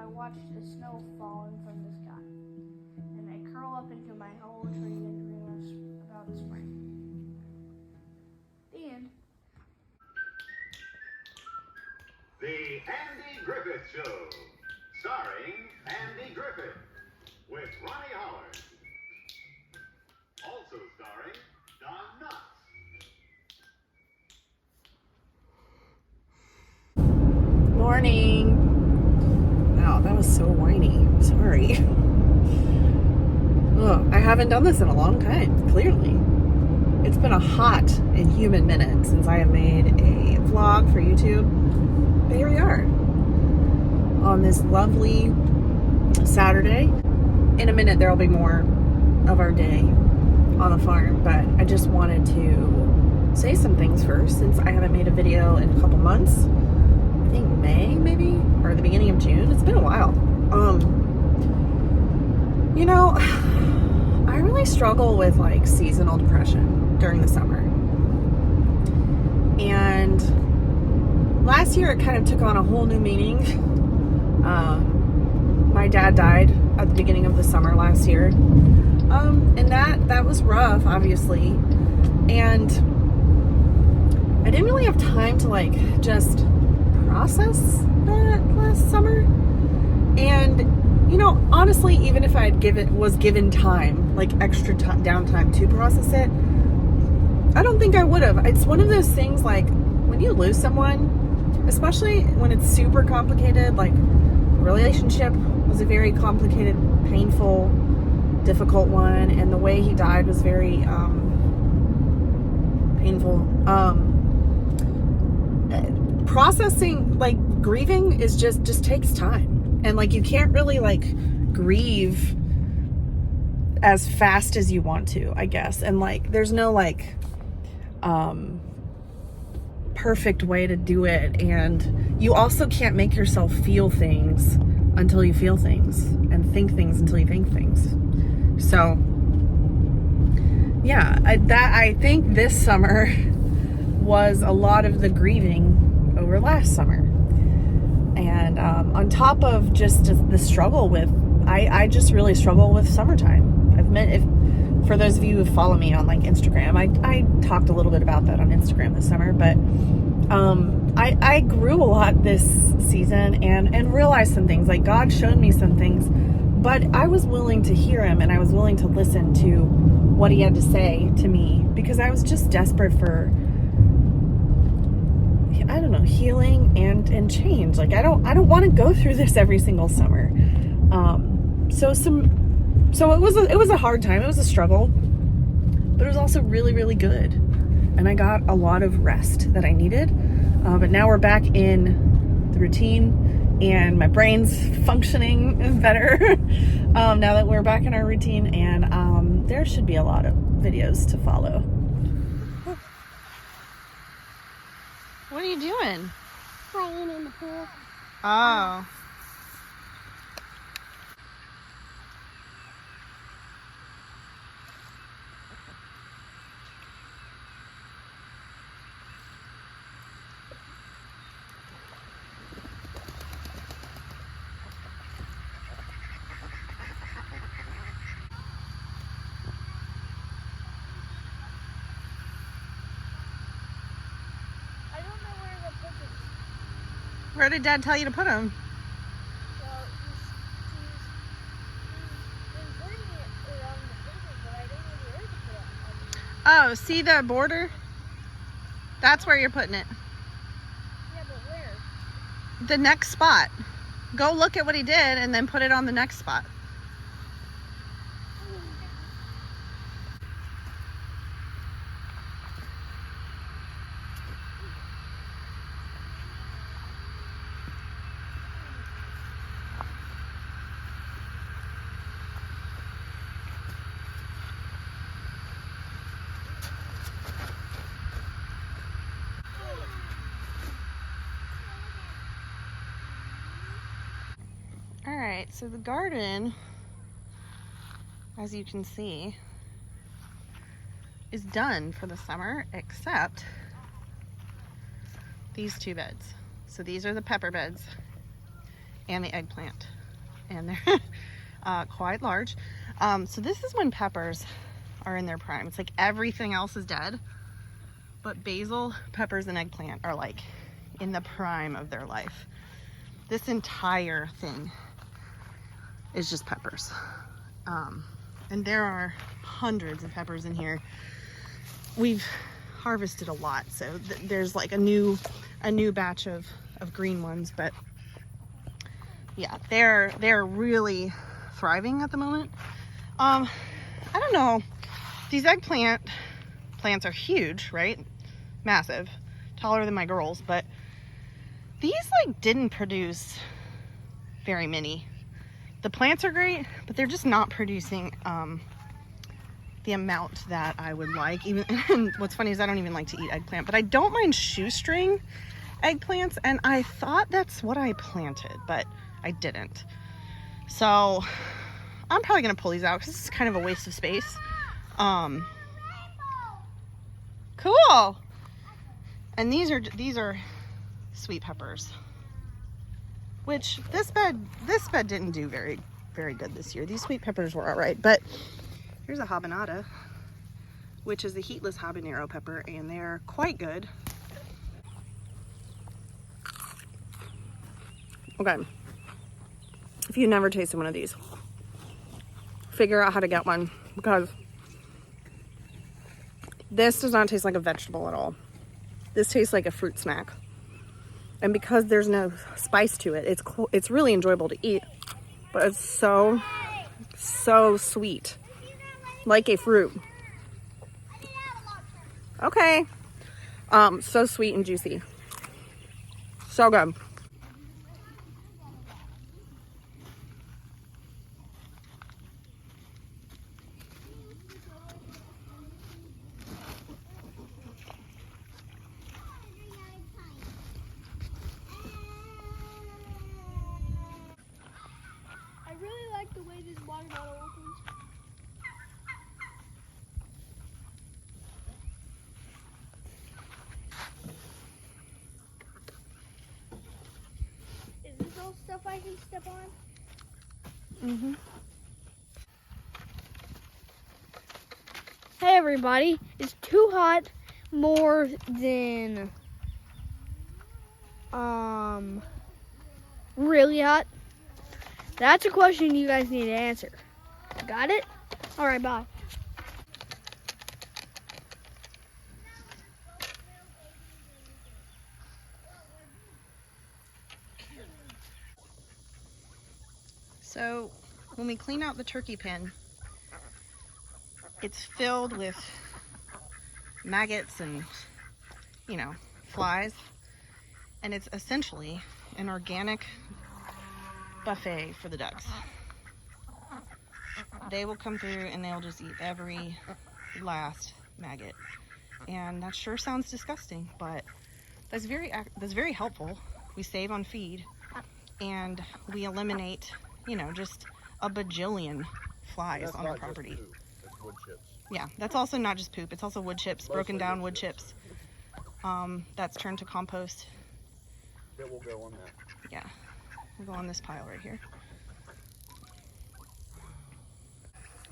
watch the snow falling from the sky. And I curl up into my hollow tree and dream about spring. The end. The Andy Griffith Show, starring Andy Griffith, with Ronnie Howard. Also starring Don Knotts. Morning. Wow, that was so whiny. Sorry. Ugh, I haven't done this in a long time, clearly. It's been a hot and humid minute since I have made a vlog for YouTube. But here we are on this lovely Saturday. In a minute, there will be more of our day on the farm, but I just wanted to say some things first since I haven't made a video in a couple months. I think May, maybe, or the beginning of June. It's been a while. You know, I really struggle with like seasonal depression during the summer. And last year it kind of took on a whole new meaning. My dad died at the beginning of the summer last year. And that was rough, obviously. And I didn't really have time to like just process that last summer. And you know, honestly, even if I was given time, like extra downtime to process it, I don't think I would have. It's one of those things like when you lose someone, especially when it's super complicated, like relationship was a very complicated, painful, difficult one, and the way he died was very painful. Processing, like grieving, is just takes time. And like you can't really like grieve as fast as you want to, I guess. And like there's no like perfect way to do it. And you also can't make yourself feel things until you feel things, and think things until you think things. So yeah, I think this summer was a lot of the grieving over last summer. And on top of just the struggle with, I just really struggle with summertime. I've met, for those of you who follow me on like Instagram, I talked a little bit about that on Instagram this summer, but I grew a lot this season and realized some things. Like God showed me some things, but I was willing to hear him, and I was willing to listen to what he had to say to me, because I was just desperate for, I don't know, healing and change. Like I don't want to go through this every single summer. So it was a hard time. It was a struggle, but it was also really, really good. And I got a lot of rest that I needed. But now we're back in the routine, and my brain's functioning better now that we're back in our routine. And there should be a lot of videos to follow. What are you doing? Playing in the pool. Oh. Where did Dad tell you to put them? Well, he's been putting it around the paper, but I don't know where to put it. Oh, see the border? That's where you're putting it. Yeah, but where? The next spot. Go look at what he did and then put it on the next spot. All right, so the garden, as you can see, is done for the summer, except these two beds. So these are the pepper beds and the eggplant. and they're quite large. So this is when peppers are in their prime. It's like everything else is dead, but basil, peppers, and eggplant are like in the prime of their life. This entire thing is just peppers. And there are hundreds of peppers in here. We've harvested a lot, so there's like a new batch of green ones, but yeah, they're really thriving at the moment. I don't know, these eggplant plants are huge, right? Massive, taller than my girls, but these like didn't produce very many. The plants are great, but they're just not producing the amount that I would like. Even, and what's funny is I don't even like to eat eggplant, but I don't mind shoestring eggplants, and I thought that's what I planted, but I didn't. So I'm probably gonna pull these out because it's kind of a waste of space. Cool. And these are sweet peppers, which this bed didn't do very good this year. These sweet peppers were all right, but here's a habanada, which is a heatless habanero pepper, and they're quite good. Okay, if you've never tasted one of these, figure out how to get one, because this does not taste like a vegetable at all. This tastes like a fruit snack. And because there's no spice to it, it's really enjoyable to eat, but it's so sweet, like a fruit. Okay. So sweet and juicy. So good. I really like the way this water bottle opens. Is this all stuff I can step on? Mm-hmm. Hey everybody, it's too hot more than really hot? That's a question you guys need to answer. Got it? Alright, bye. So when we clean out the turkey pen, it's filled with maggots and, flies. And it's essentially an organic buffet for the ducks. They will come through and they'll just eat every last maggot. And that sure sounds disgusting, but that's very helpful. We save on feed, and we eliminate, just a bajillion flies on our property. That's wood chips. Yeah, that's also not just poop. It's also wood chips, broken down wood chips. That's turned to compost. It will go on that. Yeah, we'll go on this pile right here.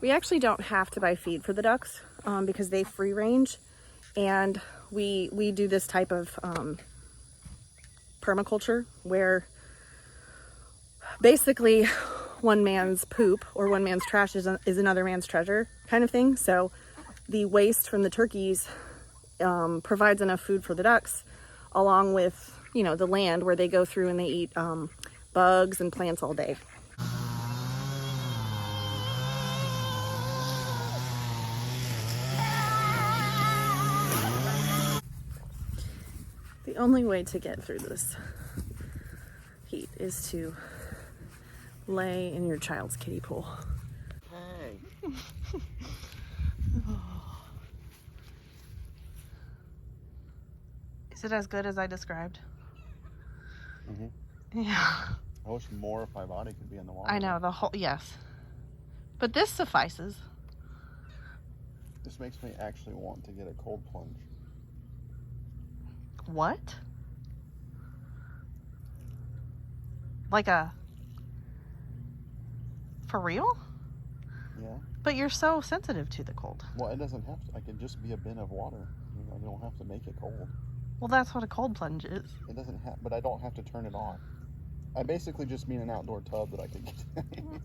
We actually don't have to buy feed for the ducks because they free range, and we do this type of permaculture where basically one man's poop or one man's trash is another man's treasure kind of thing. So the waste from the turkeys provides enough food for the ducks, along with the land where they go through and they eat bugs and plants all day. The only way to get through this heat is to lay in your child's kiddie pool. Hey. Is it as good as I described? Mm-hmm. Yeah. I wish more of my body could be in the water. I know, yes. But this suffices. This makes me actually want to get a cold plunge. What? Like a For real? Yeah. But you're so sensitive to the cold. Well, it doesn't have to. I can just be a bin of water. You know, you don't have to make it cold. Well, that's what a cold plunge is. It doesn't have, but I don't have to turn it on. I basically just mean an outdoor tub that I could get in.